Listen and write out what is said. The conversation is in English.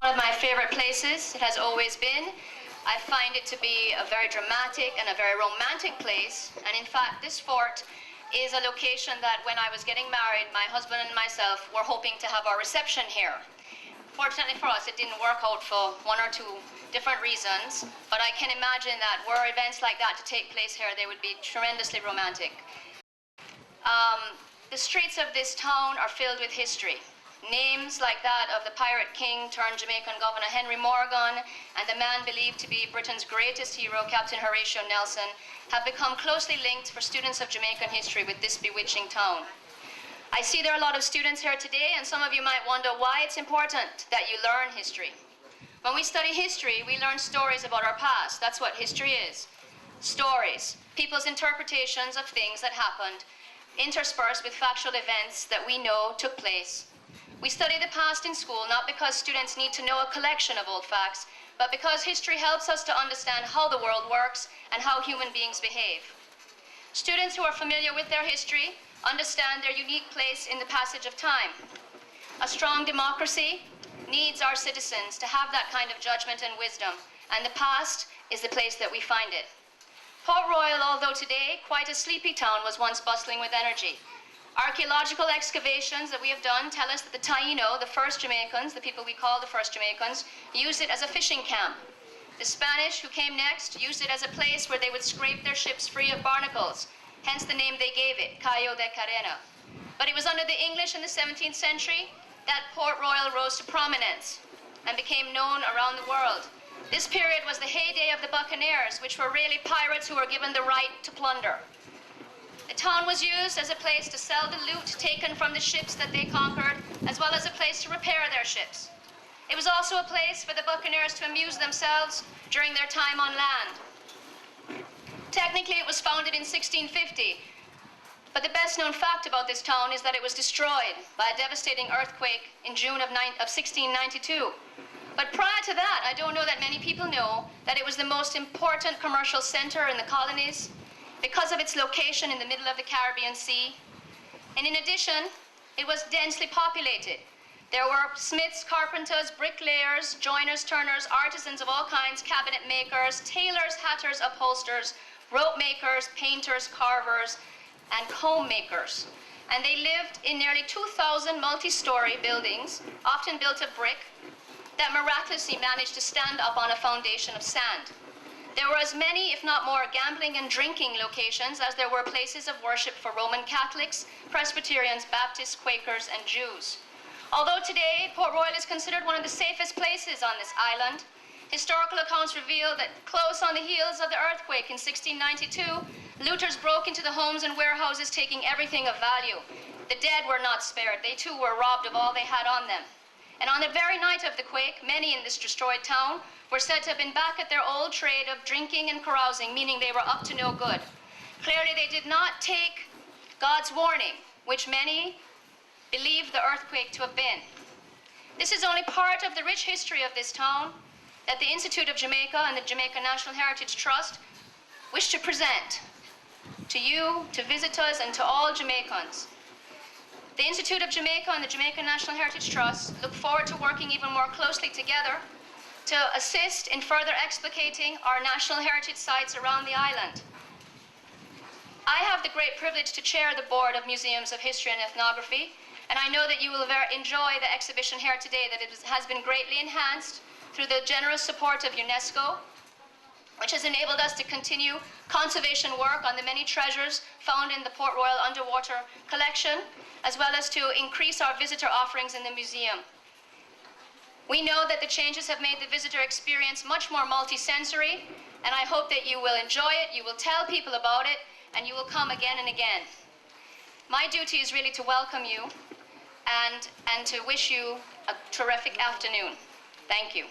One of my favorite places. It has always been. I find it to be a very dramatic and a very romantic place. And in fact, this fort is a location that when I was getting married, my husband and myself were hoping to have our reception here. Fortunately for us, it didn't work out for one or two different reasons, but I can imagine that were events like that to take place here, they would be tremendously romantic. The streets of this town are filled with history. Names like that of the pirate king turned Jamaican Governor Henry Morgan and the man believed to be Britain's greatest hero, Captain Horatio Nelson, have become closely linked for students of Jamaican history with this bewitching town. I see there are a lot of students here today, and some of you might wonder why it's important that you learn history. When we study history, we learn stories about our past. That's what history is. Stories, people's interpretations of things that happened, interspersed with factual events that we know took place. We study the past in school not because students need to know a collection of old facts, but because history helps us to understand how the world works and how human beings behave. Students who are familiar with their history understand their unique place in the passage of time. A strong democracy needs our citizens to have that kind of judgment and wisdom, and the past is the place that we find it. PtRoyal, although today quite a sleepy town, was once bustling with energy. Archaeological excavations that we have done tell us that the Taino, the first Jamaicans, the people we call the first Jamaicans, used it as a fishing camp. The Spanish, who came next, used it as a place where they would scrape their ships free of barnacles, hence the name they gave it, Cayo de Carena. But it was under the English in the 17th century that PtRoyal rose to prominence and became known around the world. This period was the heyday of the buccaneers, which were really pirates who were given the right to plunder. The town was used as a place to sell the loot taken from the ships that they conquered, as well as a place to repair their ships. It was also a place for the buccaneers to amuse themselves during their time on land. Technically, it was founded in 1650, but the best known fact about this town is that it was destroyed by a devastating earthquake in June of 1692. But prior to that, I don't know that many people know that it was the most important commercial center in the colonies, because of its location in the middle of the Caribbean Sea. And in addition, it was densely populated. There were smiths, carpenters, bricklayers, joiners, turners, artisans of all kinds, cabinet makers, tailors, hatters, upholsterers, rope makers, painters, carvers, and comb makers. And they lived in nearly 2,000 multi-story buildings, often built of brick, that miraculously managed to stand up on a foundation of sand. There were as many, if not more, gambling and drinking locations as there were places of worship for Roman Catholics, Presbyterians, Baptists, Quakers, and Jews. Although today, PtRoyal is considered one of the safest places on this island, historical accounts reveal that close on the heels of the earthquake in 1692, looters broke into the homes and warehouses, taking everything of value. The dead were not spared. They too were robbed of all they had on them. And on the very night of the quake, many in this destroyed town were said to have been back at their old trade of drinking and carousing, meaning they were up to no good. Clearly, they did not take God's warning, which many believed the earthquake to have been. This is only part of the rich history of this town that the Institute of Jamaica and the Jamaica National Heritage Trust wish to present to you, to visitors, and to all Jamaicans. The Institute of Jamaica and the Jamaica National Heritage Trust look forward to working even more closely together to assist in further explicating our national heritage sites around the island. I have the great privilege to chair the Board of Museums of History and Ethnography, and I know that you will enjoy the exhibition here today, that it has been greatly enhanced through the generous support of UNESCO, which has enabled us to continue conservation work on the many treasures found in the PtRoyal underwater collection, as well as to increase our visitor offerings in the museum. We know that the changes have made the visitor experience much more multi-sensory, and I hope that you will enjoy it, you will tell people about it, and you will come again and again. My duty is really to welcome you and to wish you a terrific afternoon. Thank you.